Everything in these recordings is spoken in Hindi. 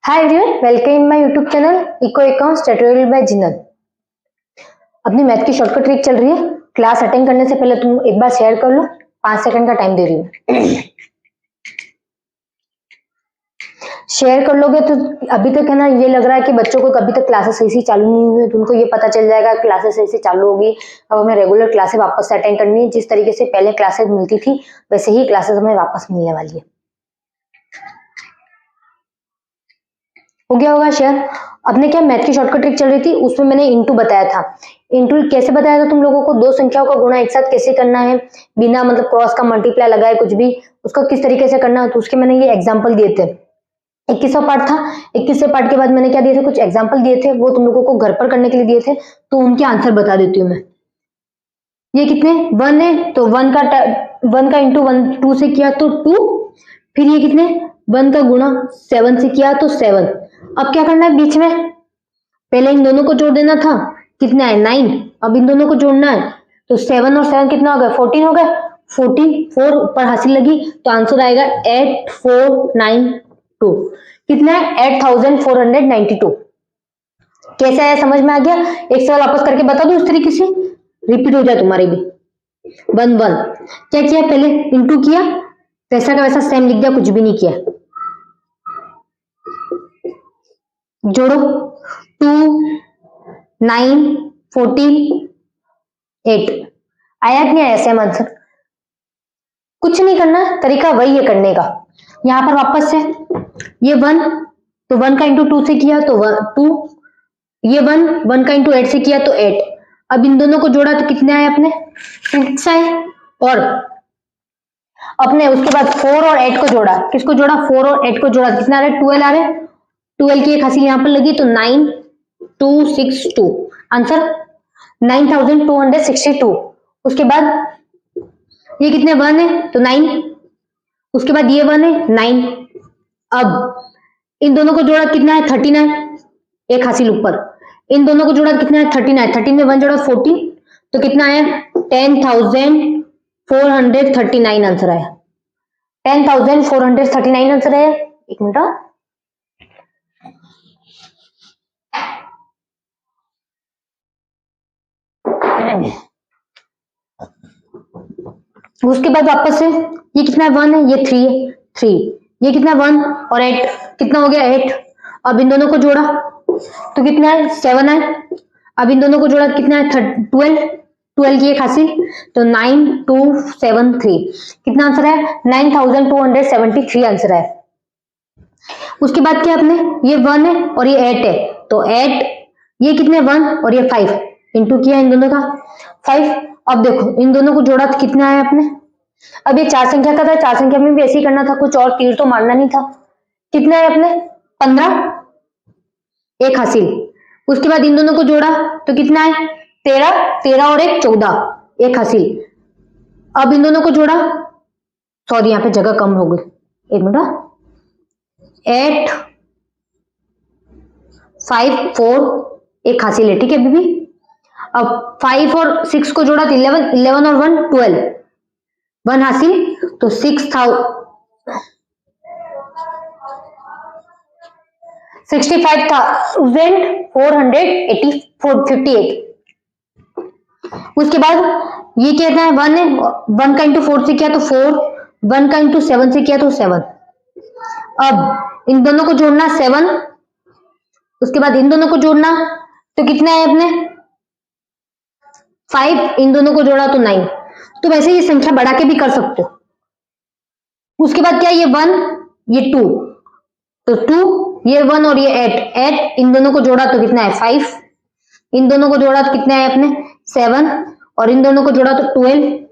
Hi everyone, welcome in my YouTube channel eco accounts tutorial by जिनल। अपनी मैथ की शॉर्टकट ट्रिक चल रही है। क्लास अटेंड करने से पहले तुम एक बार शेयर कर लो। 5 सेकंड का टाइम दे रही हूँ। शेयर कर लोगे तो अभी तक है ना, ये लग रहा है कि बच्चों को कभी तक क्लासेस सही से चालू नहीं हुई, तो उनको ये पता चल जाएगा क्लासेस सही से चालू होगी। अब हमें रेगुलर क्लासेस वापस से अटेंड करनी है। जिस तरीके से पहले क्लासेस मिलती थी वैसे ही क्लासेस हमें वापस मिलने वाली है। हो गया होगा शेयर। अपने क्या मैथ की शॉर्टकट ट्रिक चल रही थी, उसमें मैंने इंटू बताया था। इंटू कैसे बताया था तुम लोगों को? दो संख्याओं का गुणा एक साथ कैसे करना है बिना मतलब क्रॉस का मल्टीप्लाई लगाए, कुछ भी उसका किस तरीके से करना है, तो उसके मैंने ये एग्जाम्पल दिए थे। 21वां पार्ट था। 21वें पार्ट के बाद मैंने क्या दिए थे, कुछ एग्जाम्पल दिए थे, वो तुम लोगों को घर पर करने के लिए दिए थे, तो उनके आंसर बता देती हूँ मैं। ये कितने 1 है, तो 1 का इंटू 2 से किया तो 2। फिर ये कितने 1 का गुणा 7 से किया तो 7। अब क्या करना है, बीच में पहले इन दोनों को जोड़ देना था। कितना है 9। अब इन दोनों को जोड़ना है, तो 7 और 7 कितना हो गया 14 हो गया। 14 4 ऊपर हासिल लगी तो आंसर आएगा 8492। कितना है 8492। कैसे आया, समझ में आ गया? एक सवाल वापस करके बता दो, इस तरीके से रिपीट हो जाए तुम्हारे भी। 1 1 क्या किया, पहले इंटू किया, वैसा का वैसा सेम लिख दिया, कुछ भी नहीं किया। जोड़ो 2 9 14 8। आया कि नहीं आया सेम आंसर? कुछ नहीं करना, तरीका वही है करने का। यहां पर वापस से ये 1, तो 1 का इंटू 2 से किया तो 2। ये 1 का इंटू 8 से किया तो 8। अब इन दोनों को जोड़ा तो कितने आए अपने 6 आए। और अपने उसके बाद 4 और 8 को जोड़ा। किसको जोड़ा, 4 और 8 को जोड़ा, कितना आ रहा है 12 आ रहे हैं। 12 की एक हासिल यहां पर लगी तो 9262 आंसर 9262। उसके बाद ये कितने 1 है तो 9। उसके बाद ये 1 है 9। अब इन दोनों को जोड़ा कितना है 39, एक हासिल ऊपर। इन दोनों को जोड़ा कितना है 39, 13 में 1 जोड़ा 14, तो कितना आया 10,439 आंसर आया। 10,439 आंसर आया। एक मिनट, उसके बाद वापस से ये कितना 1 है, ये 3 है 3। ये कितना 1 और 8 कितना हो गया 8। अब इन दोनों को जोड़ा तो कितना है 7 है। अब इन दोनों को जोड़ा कितना है 12। 12 की एक हासिल तो 9273। कितना आंसर है 9273 आंसर है। उसके बाद क्या अपने ये 1 है और ये 8 है, तो 8 ये कितने 1 और ये 5 इंटू किया इन दोनों का 5। अब देखो इन दोनों को जोड़ा तो कितना आया अपने। अब ये 4 संख्या का था, 4 संख्या में भी ऐसे ही करना था, कुछ और तीर तो मारना नहीं था। कितना है अपने 15, एक हासिल। उसके बाद इन दोनों को जोड़ा तो कितना है 13, 13 और एक 14, एक हासिल। अब इन दोनों को जोड़ा, सॉरी यहाँ पे जगह कम हो गई, एक मिनट। 8 5 4 एक हासिल है, ठीक है बीबी। अब 5 और 6 को जोड़ा तो 11, 11 और 1 12, 1 हासिल तो 65,458। उसके बाद ये कितना है 1 है, 1 का इंटू 4 से किया तो 4, 1 का इंटू 7 से किया तो 7। अब इन दोनों को जोड़ना 7। उसके बाद इन दोनों को जोड़ना तो कितना है अपने 5, इन दोनों को जोड़ा तो 9। तो वैसे ये संख्या बढ़ा के भी कर सकते हो। उसके बाद क्या ये 1 ये 2, तो 2 ये 1 और ये 8, 8 इन दोनों को जोड़ा तो कितना है 5। इन दोनों को जोड़ा तो कितना है अपने 7, और इन दोनों को जोड़ा तो 12।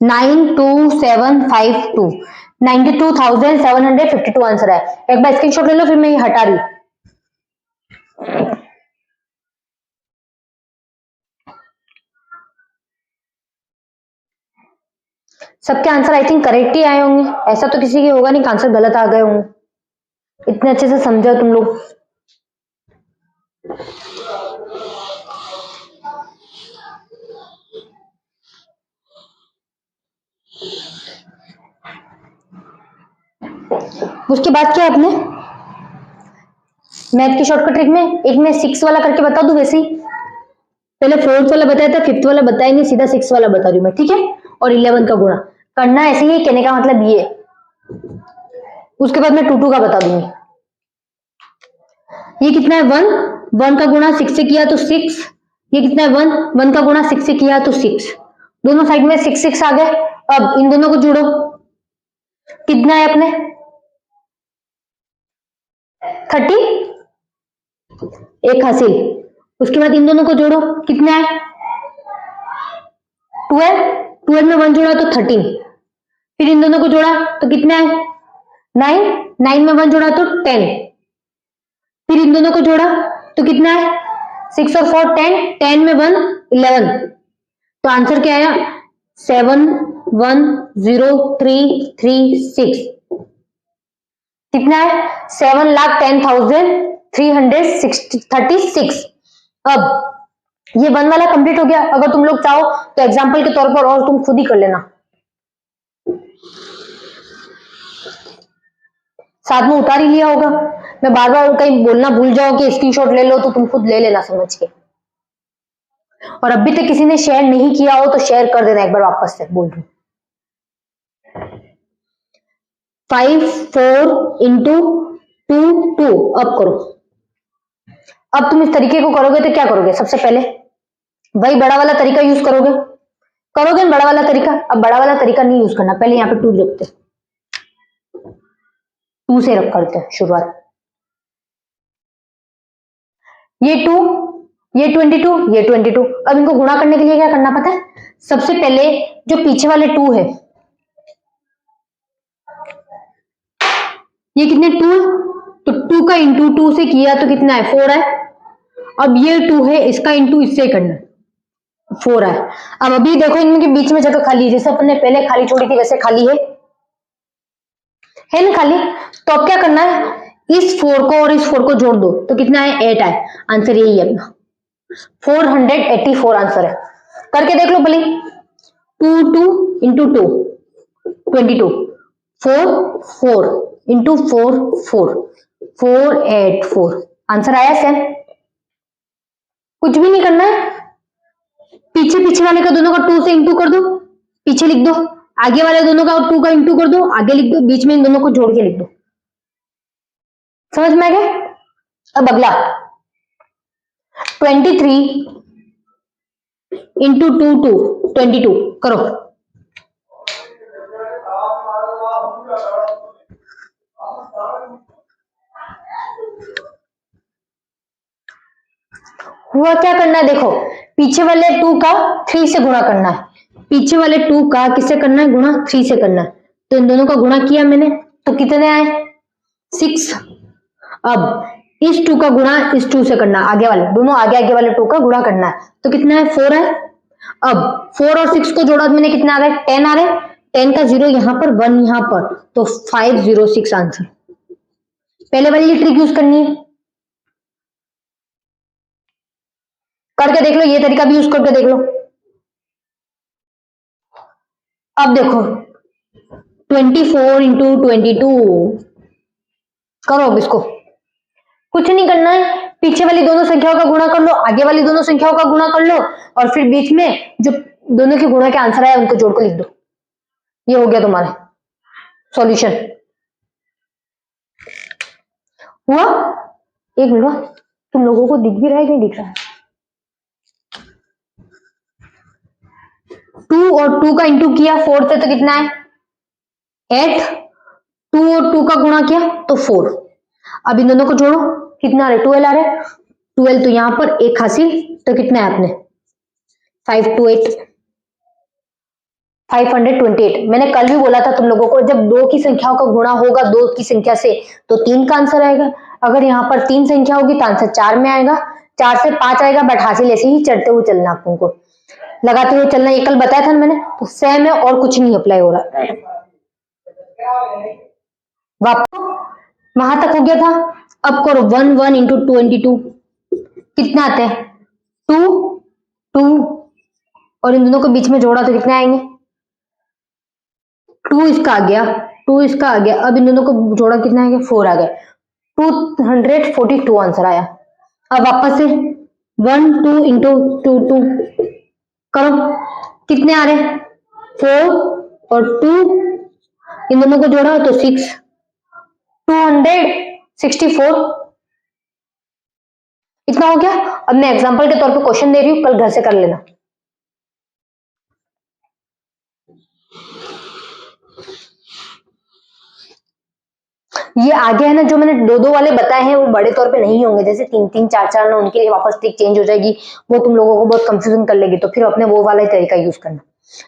92752 92,752 आंसर है। एक बार स्क्रीनशॉट ले लो, फिर मैं ये हटा रही हूं। सबके आंसर आई थिंक करेक्ट ही आए होंगे, ऐसा तो किसी के होगा नहीं कि आंसर गलत आ गए होंगे। इतने अच्छे से समझो तुम लोग। उसके बाद क्या है अपने मैथ की शॉर्टकट ट्रिक में एक मैं 6 वाला करके बता दूं, वैसे ही पहले 4th वाला बताया था, 5th वाला बताया नहीं, सीधा 6 वाला बता रही हूं मैं, ठीक है। और 11 का गुणा करना ऐसे ही, कहने का मतलब ये। उसके बाद मैं 2 का बता दूंगी। ये कितना है 1, 1 का गुणा 6 से किया तो 6। ये कितना है 1, 1 का गुणा 6 से किया तो 6। दोनों साइड में 6 6 आ गए। अब इन दोनों को जोड़ो, कितना है अपने 30, एक हासिल। उसके बाद इन दोनों को जोड़ो, कितना है 12, 12 में 1 जोड़ा तो 13। फिर इन दोनों को जोड़ा तो कितना है 9, 9 में 1 जोड़ा तो 10। फिर इन दोनों को जोड़ा तो कितना है 6 और 4 10, 10 में 1 11। तो आंसर क्या आया 710,336। कितना है 7,10,336। अब ये 1 वाला कंप्लीट हो गया। अगर तुम लोग चाहो तो एग्जांपल के तौर पर और तुम खुद ही कर लेना, साथ में उतार ही लिया होगा। मैं बार बार कहीं बोलना भूल जाओ कि स्क्रीनशॉट ले लो तो तुम खुद ले लेना समझ के। और अभी तक किसी ने शेयर नहीं किया हो तो शेयर कर देना एक बार वापस से, बोल रही हूं। 5 4 इंटू 2 2। अब करो। अब तुम इस तरीके को करोगे तो क्या करोगे, सबसे पहले वही बड़ा वाला तरीका यूज करोगे ना, बड़ा वाला तरीका। अब बड़ा वाला तरीका नहीं यूज करना, पहले यहाँ पे 2 रखते, 2 से रख करते हैं शुरुआत। ये 2, ये 22, ये 22। अब इनको गुणा करने के लिए क्या करना पता है, सबसे पहले जो पीछे वाले 2 है, ये कितने 2 है, तो 2 का इंटू 2 से किया तो कितना है 4 है। अब ये 2 है, इसका इंटू इससे करना 4 है। अब अभी देखो इनके बीच में जगह खाली है, जैसे अपन ने पहले खाली छोड़ी थी वैसे खाली है ना खाली। तो अब क्या करना है, इस 4 को और इस 4 को जोड़ दो तो कितना है 8 है। आंसर यही है अपना 484 आंसर है। करके देख लो भले, 2 2 इंटू 2 22, 4 4 इंटू 4 4 484 आंसर आया सेम। कुछ भी नहीं करना है, पीछे पीछे वाले का दोनों का 2 से इंटू कर दो, पीछे लिख दो, आगे वाले दोनों का 2 का इंटू कर दो, आगे लिख दो, बीच में इन दोनों को जोड़ के लिख दो। समझ में आ गया। अब अगला 23 इंटू 2 2 22 करो। हुआ क्या करना है, देखो पीछे वाले 2 का 3 से गुणा करना है, पीछे वाले 2 का किससे करना है गुणा 3 से करना है। तो इन दोनों का गुणा किया मैंने तो कितने आए 6। अब इस 2 का गुणा इस 2 से करना, आगे वाले दोनों आगे वाले 2 का गुणा करना है तो कितना है 4 है। अब 4 और 6 को जोड़ा तो मैंने कितना आ रहा है 10 आ रहा है, 10 का 0 यहां पर 1 यहां पर, तो 506 आंसर। पहले वाली ट्रिक यूज करनी है, करके देख लो, ये तरीका भी यूज करके देख लो। अब देखो 24 इंटू 22 करो। अब इसको कुछ नहीं करना है, पीछे वाली दोनों संख्याओं का गुणा कर लो, आगे वाली दोनों संख्याओं का गुणा कर लो, और फिर बीच में जो दोनों के गुणा के आंसर आया उनको जोड़ कर लिख दो। ये हो गया तुम्हारा सॉल्यूशन। हुआ। एक मिनट, तुम लोगों को दिख भी रहा है कि नहीं दिख रहा है। 2 और 2 का इंटू किया 4 से तो कितना है 8, 2 और 2 का गुणा किया तो 4। अब इन दोनों को जोड़ो, कितना आ रहा है 12 आ रहा है, 12 तो यहां पर एक हासिल, तो कितना है अपने 528। मैंने कल भी बोला था तुम लोगों को, जब 2 की संख्याओं का गुणा होगा 2 की संख्या से तो 3 का आंसर आएगा। अगर यहाँ पर 3 संख्या होगी तो आंसर 4 में आएगा, 4 से 5 आएगा, बट हासिल ऐसे ही चढ़ते हुए चलना, आपको लगाते हुए चलना। ये कल बताया था मैंने, तो सेम है और कुछ नहीं अप्लाई हो रहा। वापस वहां तक हो गया था। अब करो 1 1 इंटू 22 कितना आते हैं 2 2, और इन दोनों को बीच में जोड़ा तो कितने आएंगे 2 इसका आ गया, 2 इसका आ गया, अब इन दोनों को जोड़ा कितना आ गया 4 आ गया, 242 आंसर आया। अब वापस से 1 2 इंटू 2 2 करो, कितने आ रहे 4 और 2, इन दोनों को जोड़ा तो 6, 264 इतना हो गया। अब मैं एग्जांपल के तौर पे क्वेश्चन दे रही हूँ, कल घर से कर लेना। ये आगे है ना जो मैंने 2 2 वाले बताए हैं वो बड़े तौर पे नहीं होंगे, जैसे 3 3 4 4 ना, उनके लिए वापस ट्रिक चेंज हो जाएगी, वो तुम लोगों को बहुत कंफ्यूजन कर लेगी, तो फिर अपने वो वाला ही तरीका यूज करना,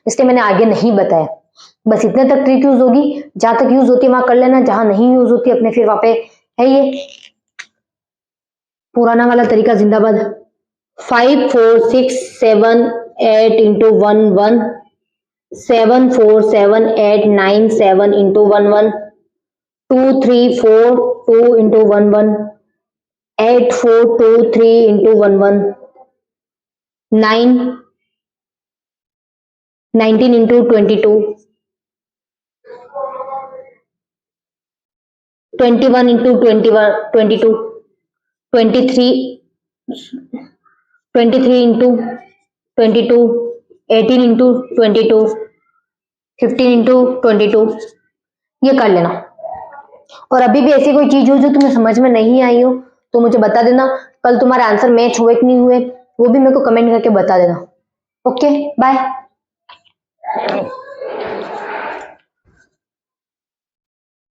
इसलिए मैंने आगे नहीं बताया। बस इतने तक ट्रिक यूज होगी, जहां तक यूज होती है वहां कर लेना, जहां नहीं यूज होती अपने फिर वहां पे है ये पुराना वाला तरीका जिंदाबाद। 5 4 6 7 8 into 1 1, 7 4 7 8 9 7 into 1 1, 2 3 4 2 into 1 1, 8 4 2 3 into 1 1, 9 19 into 22, 21 into 21 22, 23 23 into 22, 18 into 22, 15 into 22, ये कर लेना। और अभी भी ऐसी कोई चीज हो जो तुम्हें समझ में नहीं आई हो तो मुझे बता देना, कल तुम्हारे आंसर मैच हुए कि नहीं हुए वो भी मेरे को कमेंट करके बता देना। Okay bye.